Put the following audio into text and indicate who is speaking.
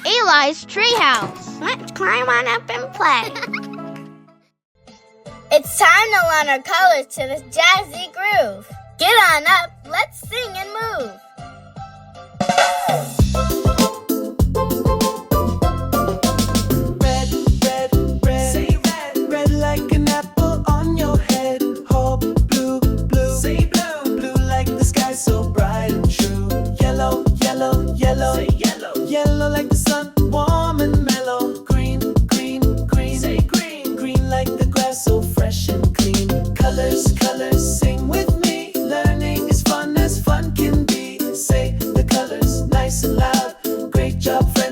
Speaker 1: Eli's Treehouse.
Speaker 2: Let's climb on up and play. It's time to learn our colors to this jazzy groove. Get on up, let's sing and move.
Speaker 3: Red, red, red. Say red. Red like an apple on your head. Oh, blue, blue. Say blue. Blue like the sky so bright and true. Yellow, yellow, yellow. Say yellow. Yellow like the sun, warm and mellow. Green, green, green. Say green. Green like the grass so fresh and clean. Colors, colors, sing with me. Learning is fun as fun can be. Say the colors nice and loud. Great job, friends.